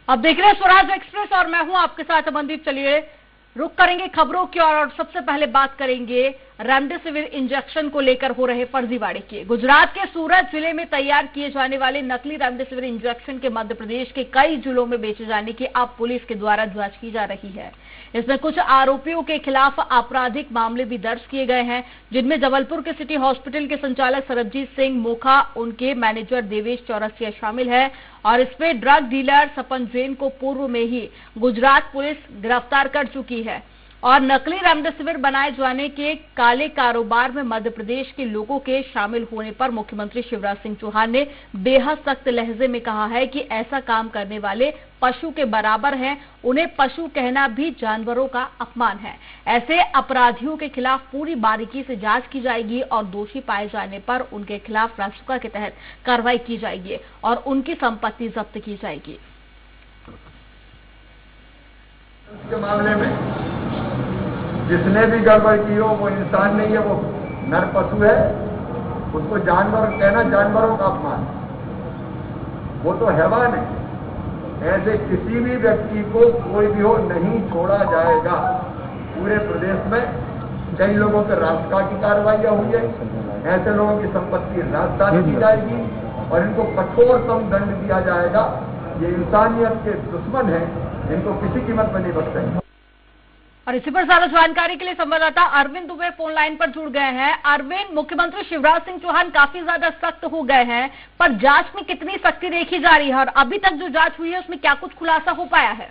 अब देख रहे हैं स्वराज एक्सप्रेस और मैं हूं आपके साथ अमनदीप। चलिए रुक करेंगे खबरों की और सबसे पहले बात करेंगे रेमडेसिविर इंजेक्शन को लेकर हो रहे फर्जीवाड़े की। गुजरात के सूरत जिले में तैयार किए जाने वाले नकली रेमडेसिविर इंजेक्शन के मध्य प्रदेश के कई जिलों में बेचे जाने की अब पुलिस के द्वारा जांच की जा रही है। इसमें कुछ आरोपियों के खिलाफ आपराधिक मामले भी दर्ज किए गए हैं, जिनमें जबलपुर के सिटी हॉस्पिटल के संचालक सरबजीत सिंह मोखा, उनके मैनेजर देवेश चौरसिया शामिल है। और इसमें ड्रग डीलर सपन जैन को पूर्व में ही गुजरात पुलिस गिरफ्तार कर चुकी है। और नकली रेमडेसिविर बनाए जाने के काले कारोबार में मध्य प्रदेश के लोगों के शामिल होने पर मुख्यमंत्री शिवराज सिंह चौहान ने बेहद सख्त लहजे में कहा है कि ऐसा काम करने वाले पशु के बराबर हैं, उन्हें पशु कहना भी जानवरों का अपमान है। ऐसे अपराधियों के खिलाफ पूरी बारीकी से जांच की जाएगी और दोषी पाए जाने पर उनके खिलाफ रासुका के तहत कार्रवाई की जाएगी और उनकी संपत्ति जब्त की जाएगी। इसके मामले में जिसने भी गड़बड़ की हो वो इंसान नहीं है, वो नर पशु है। उसको जानवर कहना जानवरों का अपमान, वो तो हैवान है। ऐसे किसी भी व्यक्ति को कोई भी हो नहीं छोड़ा जाएगा। पूरे प्रदेश में कई लोगों पर रासुका की कार्रवाइयां हुई है। ऐसे लोगों की संपत्ति राजदार की जाएगी और इनको कठोरतम दंड दिया जाएगा। ये इंसानियत के दुश्मन हैं, इनको किसी कीमत में नहीं बख्शेंगे। और इसी पर ज्यादा जानकारी के लिए संवाददाता अरविंद दुबे फोन लाइन पर जुड़ गए हैं। अरविंद, मुख्यमंत्री शिवराज सिंह चौहान काफी ज्यादा सख्त हो गए हैं, पर जांच में कितनी सख्ती देखी जा रही है और अभी तक जो जांच हुई है उसमें क्या कुछ खुलासा हो पाया है?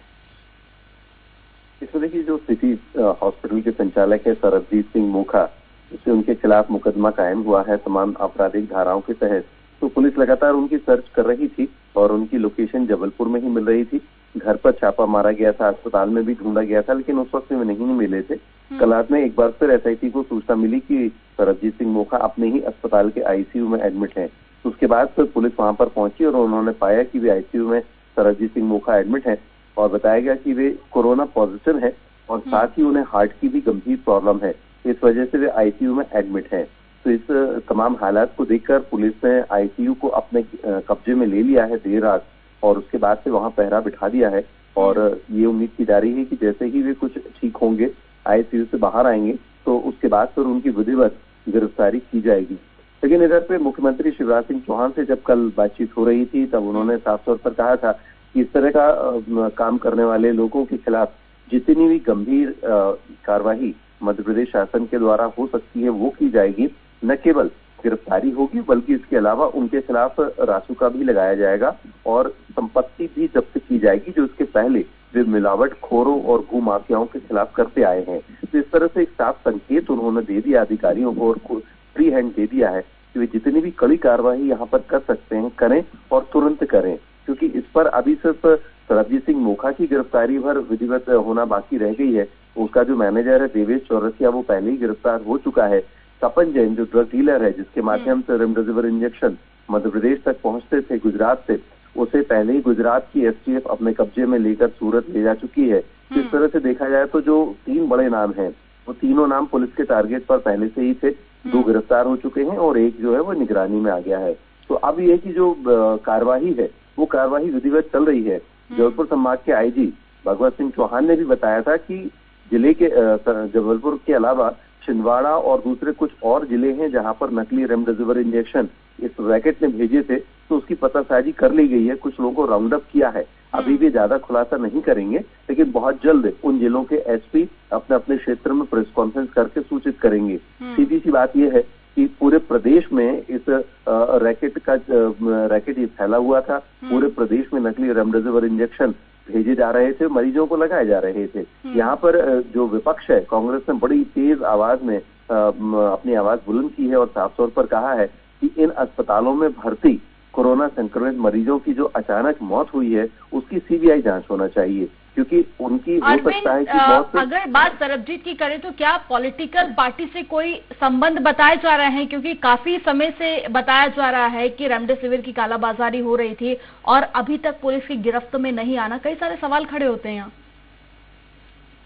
इसमें देखिए, जो सिटी हॉस्पिटल के संचालक है सरबजीत सिंह मोखा, उससे उनके खिलाफ मुकदमा कायम हुआ है तमाम आपराधिक धाराओं के तहत। तो पुलिस लगातार उनकी सर्च कर रही थी और उनकी लोकेशन जबलपुर में ही मिल रही थी। घर पर छापा मारा गया था, अस्पताल में भी ढूंढा गया था, लेकिन उस वक्त में नहीं मिले थे। कल रात में एक बार फिर एसआईटी को सूचना मिली कि सरबजीत सिंह मोखा अपने ही अस्पताल के आईसीयू में एडमिट हैं। तो उसके बाद फिर पुलिस वहां पर पहुंची और उन्होंने पाया कि वे आईसीयू में सरबजीत सिंह मोखा एडमिट हैं और बताया गया कि वे कोरोना पॉजिटिव हैं और साथ ही उन्हें हार्ट की भी गंभीर प्रॉब्लम है। इस वजह से वे आईसीयू में एडमिट हैं। तो इस तमाम हालात को देखकर पुलिस ने आईसीयू को अपने कब्जे में ले लिया है देर रात और उसके बाद से वहां पहरा बिठा दिया है। और ये उम्मीद की जा रही है कि जैसे ही वे कुछ ठीक होंगे, आईसीयू से बाहर आएंगे, तो उसके बाद फिर उनकी विधिवत गिरफ्तारी की जाएगी। लेकिन इधर पे मुख्यमंत्री शिवराज सिंह चौहान से जब कल बातचीत हो रही थी तब उन्होंने साफ तौर पर कहा था कि इस तरह का काम करने वाले लोगों के खिलाफ जितनी भी गंभीर कार्रवाई मध्य प्रदेश शासन के द्वारा हो सकती है वो की जाएगी। न केवल गिरफ्तारी होगी बल्कि इसके अलावा उनके खिलाफ रासुका भी लगाया जाएगा और संपत्ति भी जब्त की जाएगी जो इसके पहले वे मिलावटखोरों और भू माफियाओं के खिलाफ करते आए हैं। तो इस तरह से एक साफ संकेत उन्होंने दे दिया अधिकारियों को और फ्री हैंड दे दिया है कि वे जितनी भी कड़ी कार्रवाई यहाँ पर कर सकते हैं करें और तुरंत करें, क्योंकि इस पर अभी सिर्फ सरबजीत सिंह मोखा की गिरफ्तारी भर विधिवत होना बाकी रह गई है। उसका जो मैनेजर है देवेश चौरसिया वो पहले ही गिरफ्तार हो चुका है। सपन जैन जो ड्रग डीलर है जिसके माध्यम से रेमडेसिविर इंजेक्शन मध्य प्रदेश तक पहुंचते थे गुजरात से, उसे पहले ही गुजरात की एसटीएफ अपने कब्जे में लेकर सूरत ले जा चुकी है। इस तरह से देखा जाए तो जो 3 बड़े नाम हैं वो तीनों नाम पुलिस के टारगेट पर पहले से ही थे। 2 गिरफ्तार हो चुके हैं और एक जो है वो निगरानी में आ गया है। तो अब ये की जो कार्यवाही है वो कार्यवाही विधिवत चल रही है। जबलपुर संभाग के आईजी भगवत सिंह चौहान ने भी बताया था कि जिले के जबलपुर के अलावा छिंदवाड़ा और दूसरे कुछ और जिले हैं जहां पर नकली रेमडेसिविर इंजेक्शन इस रैकेट ने भेजे थे, तो उसकी पतासाजी कर ली गई है। कुछ लोगों को राउंड अप किया है। अभी भी ज्यादा खुलासा नहीं करेंगे, लेकिन बहुत जल्द उन जिलों के एसपी अपने अपने क्षेत्र में प्रेस कॉन्फ्रेंस करके सूचित करेंगे। सीधी सी बात यह है कि पूरे प्रदेश में इस रैकेट ये फैला हुआ था। पूरे प्रदेश में नकली रेमडेसिविर इंजेक्शन भेजे जा रहे थे, मरीजों को लगाए जा रहे थे। यहाँ पर जो विपक्ष है कांग्रेस ने बड़ी तेज आवाज में अपनी आवाज बुलंद की है और साफ तौर पर कहा है कि इन अस्पतालों में भर्ती कोरोना संक्रमित मरीजों की जो अचानक मौत हुई है उसकी सीबीआई जांच होना चाहिए, क्योंकि उनकी हो सकता है कि मौत। अगर बात सरबजीत की करें तो क्या पॉलिटिकल पार्टी से कोई संबंध बताए जा रहे हैं, क्योंकि काफी समय से बताया जा रहा है कि रेमडेसिविर की कालाबाजारी हो रही थी और अभी तक पुलिस की गिरफ्त में नहीं आना, कई सारे सवाल खड़े होते हैं यहाँ।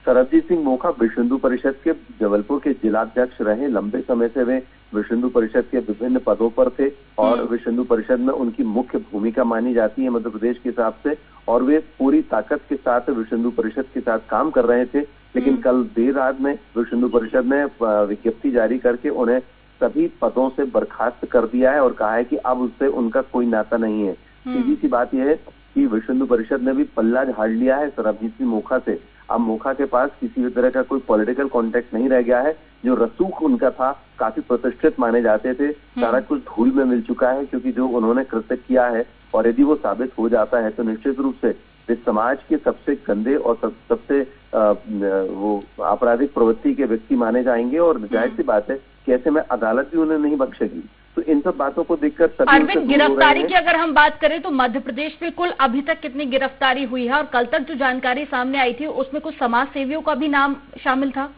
सरबजीत सिंह मोखा विश्व हिंदू परिषद के जबलपुर के जिलाध्यक्ष रहे। लंबे समय से वे विश्व हिंदू परिषद के विभिन्न पदों पर थे और विश्व हिंदू परिषद में उनकी मुख्य भूमिका मानी जाती है मध्य प्रदेश के हिसाब से, और वे पूरी ताकत के साथ विश्व हिंदू परिषद के साथ काम कर रहे थे। लेकिन कल देर रात में विश्व हिंदू परिषद ने विज्ञप्ति जारी करके उन्हें सभी पदों से बर्खास्त कर दिया है और कहा है कि अब उससे उनका कोई नाता नहीं है। सीधी सी बात यह है कि विश्व हिंदू परिषद ने भी पल्ला झाड़ लिया है सरबजीत सिंह मोखा से। अब मोखा के पास किसी भी तरह का कोई पॉलिटिकल कॉन्टेक्ट नहीं रह गया है। जो रसूख उनका था, काफी प्रतिष्ठित माने जाते थे, सारा कुछ धूल में मिल चुका है, क्योंकि जो उन्होंने कृत्य किया है और यदि वो साबित हो जाता है तो निश्चित रूप से वे समाज के सबसे गंदे और सबसे वो आपराधिक प्रवृत्ति के व्यक्ति माने जाएंगे और जाहिर सी बात है कि ऐसे में अदालत भी उन्हें नहीं बख्शेगी। तो इन सब बातों को देखकर सभी अरविंद, गिरफ्तारी की अगर हम बात करें तो मध्य प्रदेश में कुल अभी तक कितनी गिरफ्तारी हुई है, और कल तक जो जानकारी सामने आई थी उसमें कुछ समाज सेवियों का भी नाम शामिल था?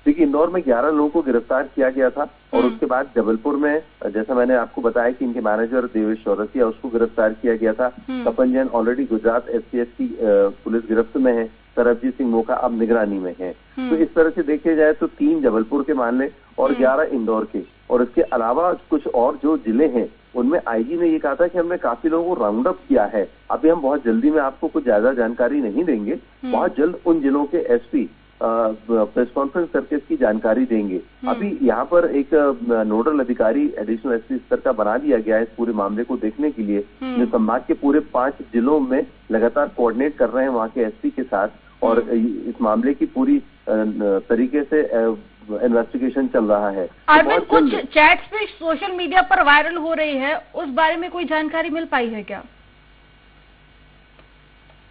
देखिए, इंदौर में 11 लोगों को गिरफ्तार किया गया था और उसके बाद जबलपुर में, जैसा मैंने आपको बताया कि इनके मैनेजर देवेश चौरसिया, उसको गिरफ्तार किया गया था। तपन जैन ऑलरेडी गुजरात STS की पुलिस गिरफ्त में है। सरबजीत सिंह मोखा अब निगरानी में है। तो इस तरह से देखे जाए तो 3 जबलपुर के मामले और 11 इंदौर के, और इसके अलावा कुछ और जो जिले हैं उनमें IG ने ये कहा था कि हमने काफी लोगों को राउंड अप किया है। अभी हम बहुत जल्दी में आपको कुछ ज्यादा जानकारी नहीं देंगे, बहुत जल्द उन जिलों के SP प्रेस कॉन्फ्रेंस करके इसकी जानकारी देंगे। अभी यहाँ पर एक नोडल अधिकारी एडिशनल SP स्तर का बना दिया गया है इस पूरे मामले को देखने के लिए, जो संभाग के पूरे 5 जिलों में लगातार कोऑर्डिनेट कर रहे हैं वहाँ के SP के साथ, और इस मामले की पूरी तरीके से इन्वेस्टिगेशन चल रहा है। अरविंद, कुछ चैट्स भी सोशल मीडिया पर वायरल हो रही है, उस बारे में कोई जानकारी मिल पाई है क्या?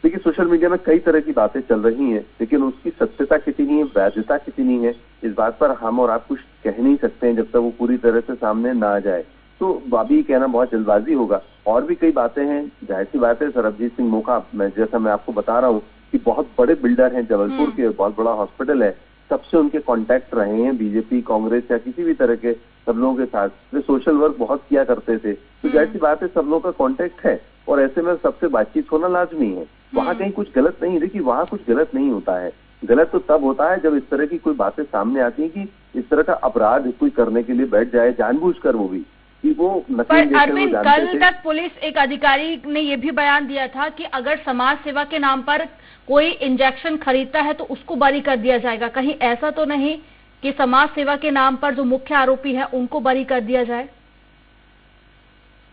देखिए, सोशल मीडिया में कई तरह की बातें चल रही हैं, लेकिन उसकी सत्यता कितनी है, वैधता कितनी है, इस बात पर हम और आप कुछ कह नहीं सकते हैं जब तक वो पूरी तरह से सामने ना आ जाए। तो अभी कहना बहुत जल्दबाजी होगा। और भी कई बातें हैं, जाहिर सी बात है सरबजीत सिंह मोखा, जैसा मैं आपको बता रहा हूँ कि बहुत बड़े बिल्डर हैं जबलपुर के, बहुत बड़ा हॉस्पिटल है, सबसे उनके कॉन्टैक्ट रहे हैं, बीजेपी, कांग्रेस या किसी भी तरह के सब लोगों के साथ वे सोशल वर्क बहुत किया करते थे। तो जाहिर सी बात है सब लोगों का कॉन्टैक्ट है और ऐसे में सबसे बातचीत होना लाजमी है। वहाँ कहीं कुछ गलत नहीं, देखिए वहाँ कुछ गलत नहीं होता है। गलत तो तब होता है जब इस तरह की कोई बातें सामने आती हैं कि इस तरह का अपराध कोई करने के लिए बैठ जाए जानबूझकर, वो भी कि वो पर अरविंद, कल तक पुलिस एक अधिकारी ने यह भी बयान दिया था कि अगर समाज सेवा के नाम पर कोई इंजेक्शन खरीदता है तो उसको बरी कर दिया जाएगा। कहीं ऐसा तो नहीं कि समाज सेवा के नाम पर जो मुख्य आरोपी है उनको बरी कर दिया जाए?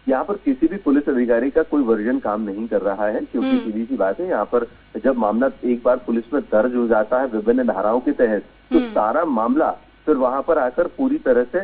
यहाँ पर किसी भी पुलिस अधिकारी का कोई वर्जन काम नहीं कर रहा है, क्योंकि सीधी सी बात है, यहाँ पर जब मामला एक बार पुलिस में दर्ज हो जाता है विभिन्न धाराओं के तहत, तो सारा मामला फिर वहां पर आकर पूरी तरह से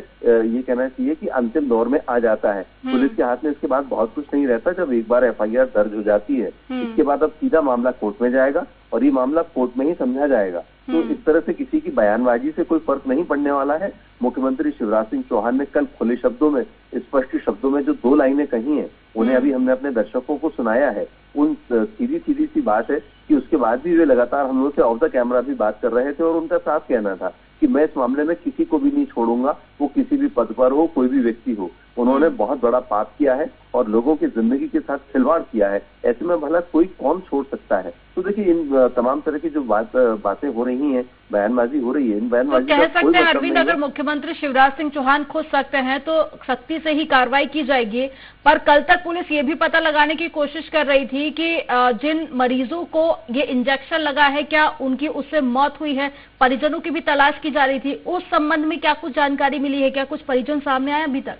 ये कहना चाहिए कि अंतिम दौर में आ जाता है। पुलिस के हाथ में इसके बाद बहुत कुछ नहीं रहता। जब एक बार FIR दर्ज हो जाती है, इसके बाद अब सीधा मामला कोर्ट में जाएगा और ये मामला कोर्ट में ही समझा जाएगा। तो इस तरह से किसी की बयानबाजी से कोई फर्क नहीं पड़ने वाला है। मुख्यमंत्री शिवराज सिंह चौहान ने कल खुले शब्दों में, स्पष्ट शब्दों में जो 2 लाइनें कही हैं, उन्हें अभी हमने अपने दर्शकों को सुनाया है। उन सीधी सी बात है कि उसके बाद भी वे लगातार हम लोग से ऑफ द कैमरा भी बात कर रहे थे और उनका साफ कहना था कि मैं इस मामले में किसी को भी नहीं छोड़ूंगा, वो किसी भी पद पर हो, कोई भी व्यक्ति हो। उन्होंने बहुत बड़ा पाप किया है और लोगों की जिंदगी के साथ खिलवाड़ किया है, ऐसे में भला कोई कौन छोड़ सकता है? तो देखिए, इन तमाम तरह की जो बातें हो रही हैं, बयानबाजी हो रही है, इन बयानबाजी तो कह सकते हैं अरविंद, अगर मुख्यमंत्री शिवराज सिंह चौहान खुद सकते हैं तो सख्ती से ही कार्रवाई की जाएगी। पर कल तक पुलिस ये भी पता लगाने की कोशिश कर रही थी कि जिन मरीजों को ये इंजेक्शन लगा है, क्या उनकी उससे मौत हुई है? परिजनों की भी तलाश की जा रही थी। उस संबंध में क्या कुछ जानकारी मिली है? क्या कुछ परिजन सामने आए अभी तक?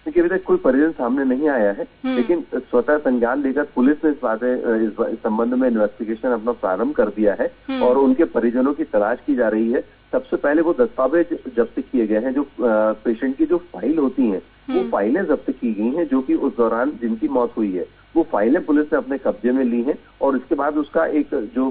देखिए, अभी तक कोई परिजन सामने नहीं आया है, लेकिन स्वतः संज्ञान लेकर पुलिस ने इस संबंध में इन्वेस्टिगेशन अपना प्रारंभ कर दिया है और उनके परिजनों की तलाश की जा रही है। सबसे पहले वो दस्तावेज जब्त किए गए हैं, जो पेशेंट की जो फाइल होती हैं, वो फाइलें जब्त की गई हैं, जो कि उस दौरान जिनकी मौत हुई है वो फाइलें पुलिस ने अपने कब्जे में ली हैं। और इसके बाद उसका एक जो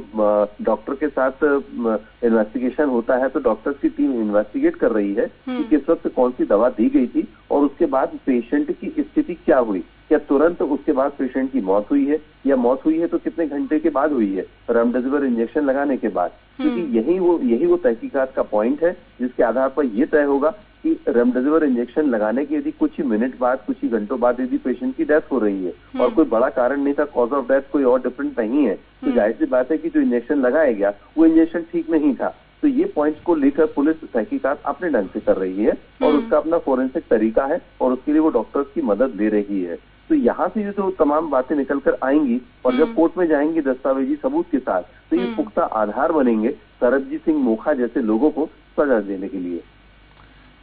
डॉक्टर के साथ इन्वेस्टिगेशन होता है, तो डॉक्टर्स की टीम इन्वेस्टिगेट कर रही है कि किस वक्त कौन सी दवा दी गई थी और उसके बाद पेशेंट की स्थिति क्या हुई, क्या तुरंत उसके बाद पेशेंट की मौत हुई है, या मौत हुई है तो कितने घंटे के बाद हुई है, रेमडेसिविर इंजेक्शन लगाने के बाद। क्योंकि यही वो तहकीकात का पॉइंट है जिसके आधार पर यह तय होगा कि रेमडेसिविर इंजेक्शन लगाने के यदि कुछ ही मिनट बाद, कुछ ही घंटों बाद यदि पेशेंट की डेथ हो रही है और कोई बड़ा कारण नहीं था, कॉज ऑफ डेथ कोई और डिफरेंट नहीं है, तो जाहिर सी बात है कि जो इंजेक्शन लगाया गया वो इंजेक्शन ठीक नहीं था। तो ये पॉइंट्स को लेकर पुलिस तहकीकात अपने ढंग से कर रही है और उसका अपना फोरेंसिक तरीका है और उसके लिए वो डॉक्टर्स की मदद ले रही है। तो यहाँ से ये तो तमाम बातें निकल कर आएंगी और जब कोर्ट में जाएंगी दस्तावेजी सबूत के साथ, तो ये पुख्ता आधार बनेंगे सरबजीत सिंह मोखा जैसे लोगों को सजा देने के लिए।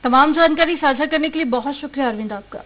तमाम जानकारी साझा करने के लिए बहुत शुक्रिया अरविंद आपका।